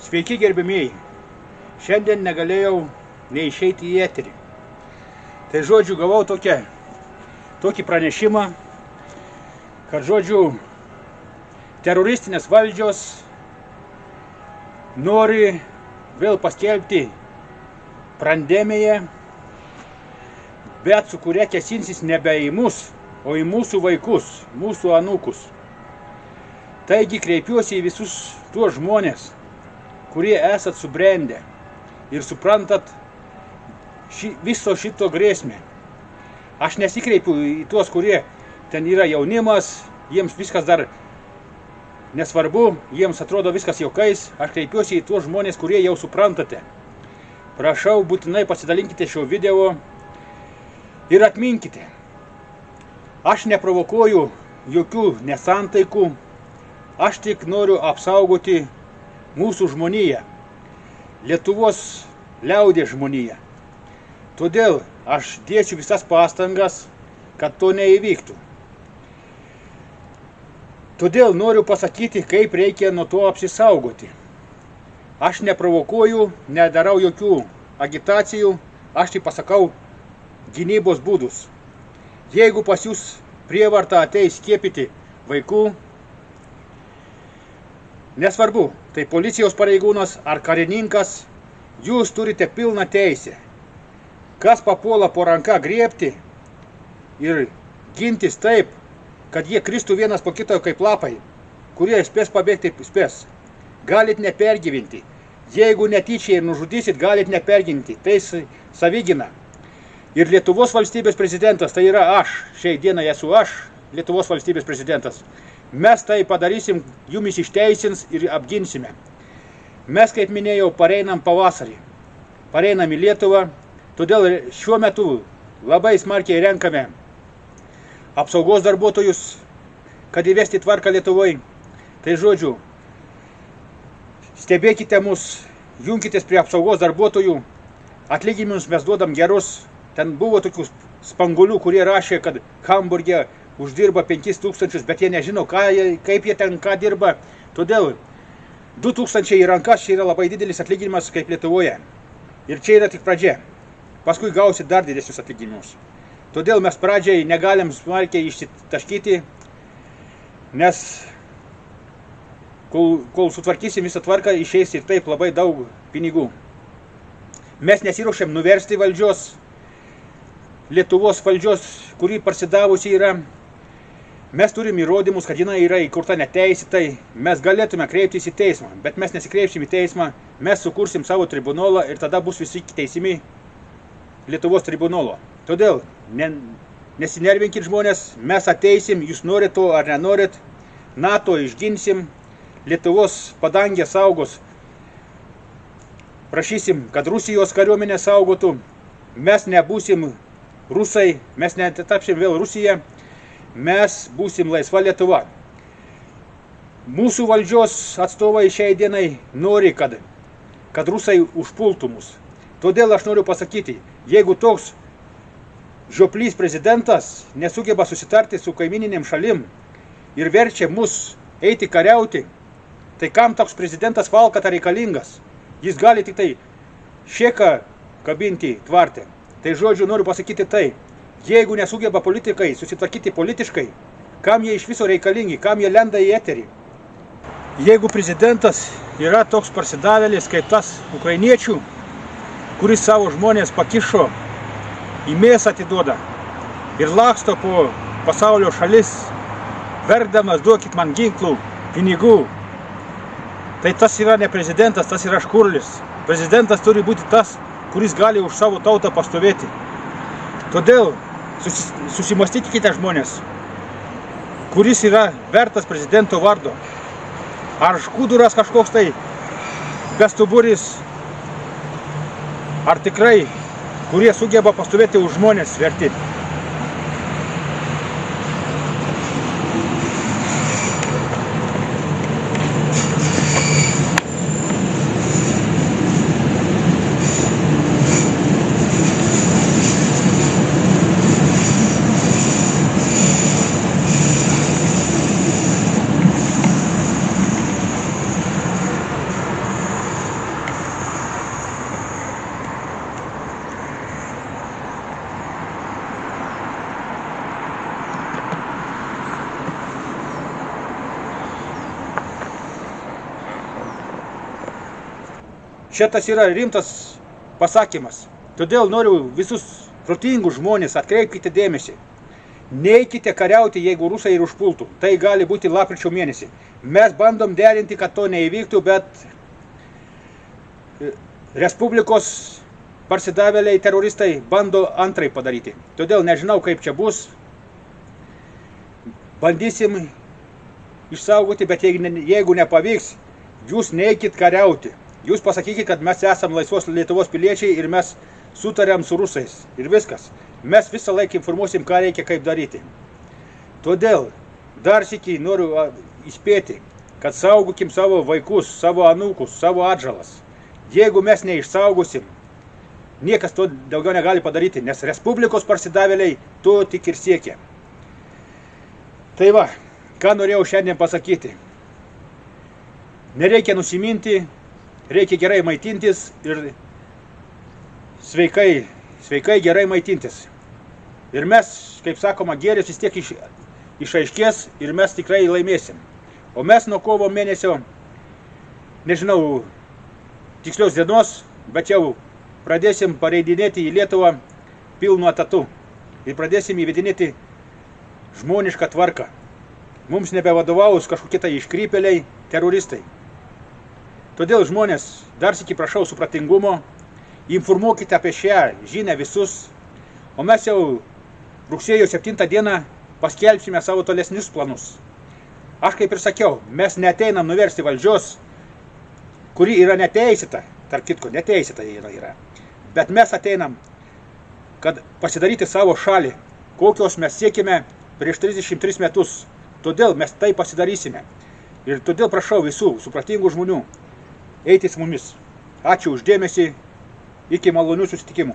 Sveiki gerbimieji, šiandien negalėjau neišeiti į eterį. Tai žodžiu gavau tokį pranešimą, kad žodžiu teroristinės valdžios nori vėl paskelbti pandemiją, bet su kuria kėsinsis nebe į mus, o į mūsų vaikus, mūsų anūkus. Taigi kreipiuosi į visus tuos žmonės, kurie esat subrendę ir suprantat viso šito grėsmę. Aš nesikreipiu į tuos, kurie ten yra jaunimas, jiems viskas dar nesvarbu, jiems atrodo viskas juokais. Aš kreipiuosi į tuos žmonės, kurie jau suprantate. Prašau, būtinai pasidalinkite šio video ir atminkite. Aš neprovokuoju jokių nesantaikų, aš tik noriu apsaugoti mūsų žmoniją, Lietuvos liaudės žmoniją. Todėl aš dėsiu visas pastangas, kad to neįvyktų. Todėl noriu pasakyti, kaip reikia nuo to apsisaugoti. Aš neprovokuoju, nedarau jokių agitacijų, aš tik pasakau gynybos būdus. Jeigu pas jūs prievarta ateis skiepyti vaikų, nesvarbu, tai policijos pareigūnas ar karininkas, jūs turite pilną teisę. Kas papuola po ranka griebti ir gintis taip, kad jie kristų vienas po kito kaip lapai, kurie spės pabėgti, spės. Galit nepergyventi. Jeigu netyčiai nužudysit, galit neperginti. Tai savigina. Ir Lietuvos valstybės prezidentas, tai yra aš, šiai dienai esu aš, Lietuvos valstybės prezidentas. Mes tai padarysim, jumis išteisins ir apginsime. Mes, kaip minėjau, pareinam pavasarį. Pareinam į Lietuvą, todėl šiuo metu labai smarkiai renkame apsaugos darbuotojus, kad įvesti tvarką Lietuvoje. Tai žodžiu, stebėkite mus, junkitės prie apsaugos darbuotojų, atlyginimus mes duodam gerus. Ten buvo tokių spangulių, kurie rašė, kad Hamburge uždirba 5000, bet jie nežino, kaip jie ten ką dirba. Todėl 2000 į rankas čia yra labai didelis atlyginimas kaip Lietuvoje. Ir čia yra tik pradžia. Paskui gausit dar didesnius atlyginimus. Todėl mes pradžiai negalim smarkiai išsitaškyti, nes kol sutvarkysim visą tvarką, išeis ir taip labai daug pinigų. Mes nesiruošiam nuversti valdžios, Lietuvos valdžios, kuri parsidavusi yra. Mes turim įrodymus, kad jinai yra įkurta neteisėtai. Mes galėtume kreiptis į teismą, bet mes nesikreipsim į teismą. Mes sukursim savo tribunolą ir tada bus visi teisimi Lietuvos tribunolo. Todėl nesinervinkit žmonės, mes ateisim, jūs norit to ar nenorit. NATO išginsim, Lietuvos padangė saugos. Prašysim, kad Rusijos kariuomenė saugotų. Mes nebūsim rusai, mes netapsim vėl Rusija. Mes būsim laisva Lietuva. Mūsų valdžios atstovai šiai dienai nori, kad rusai užpultų mus. Todėl aš noriu pasakyti, jeigu toks žioplys prezidentas nesugeba susitarti su kaimininėm šalim ir verčia mus eiti kariauti, tai kam toks prezidentas Valkata reikalingas? Jis gali tik tai šėką kabinti tvarte. Tai žodžiu noriu pasakyti tai. Jeigu nesugeba politikai susitvarkyti politiškai, kam jie iš viso reikalingi, kam jie lenda į eterį? Jeigu prezidentas yra toks parsidavėlis kaip tas ukrainiečių, kuris savo žmonės pakišo, į mėsą atiduoda ir laksto po pasaulio šalis, verkdamas duokit man ginklų, pinigų, tai tas yra ne prezidentas, tas yra škurlis. Prezidentas turi būti tas, kuris gali už savo tautą pastovėti. Todėl susimastykite žmonės, kuris yra vertas prezidento vardo. Ar škuduras kažkoks tai bestuburis, ar tikrai, kurie sugeba pastovėti už žmonės verti. Šitas yra rimtas pasakymas. Todėl noriu visus protingus žmonės atkreipkite dėmesį. Neikite kariauti, jeigu rusai ir užpultų. Tai gali būti lapkričio mėnesį. Mes bandom derinti, kad to neįvyktų, bet Respublikos parsidavėliai teroristai bando antrai padaryti. Todėl nežinau, kaip čia bus. Bandysim išsaugoti, bet jeigu nepavyks, jūs neikit kariauti. Jūs pasakykit, kad mes esam laisvos Lietuvos piliečiai ir mes sutariam su rusais. Ir viskas. Mes visą laiką informuosim, ką reikia, kaip daryti. Todėl dar sykį noriu įspėti, kad saugokim savo vaikus, savo anūkus, savo atžalas. Jeigu mes neišsaugosim, niekas to daugiau negali padaryti, nes Respublikos parsidavėliai to tik ir siekia. Tai va, ką norėjau šiandien pasakyti. Nereikia nusiminti, reikia gerai maitintis ir sveikai gerai maitintis. Ir mes, kaip sakoma, gėris vis tiek išaiškės ir mes tikrai laimėsim. O mes nuo kovo mėnesio, nežinau tikslios dienos, bet jau pradėsim pareidinėti į Lietuvą pilnu etatu. Ir pradėsim įvedinėti žmonišką tvarką. Mums nebevadovaus kažkokie tai iškrypėliai, teroristai. Todėl žmonės, dar sykį prašau supratingumo, informuokite apie šią žinią visus, o mes jau rugsėjo 7 dieną paskelbsime savo tolesnius planus. Aš kaip ir sakiau, mes neateinam nuversti valdžios, kuri yra neteisėta, tarp kitko, neteisėta yra. Bet mes ateinam, kad pasidaryti savo šalį, kokios mes siekime prieš 33 metus. Todėl mes tai pasidarysime. Ir todėl prašau visų supratingų žmonių eiti su mumis. Ačiū už dėmesį, iki malonių susitikimų.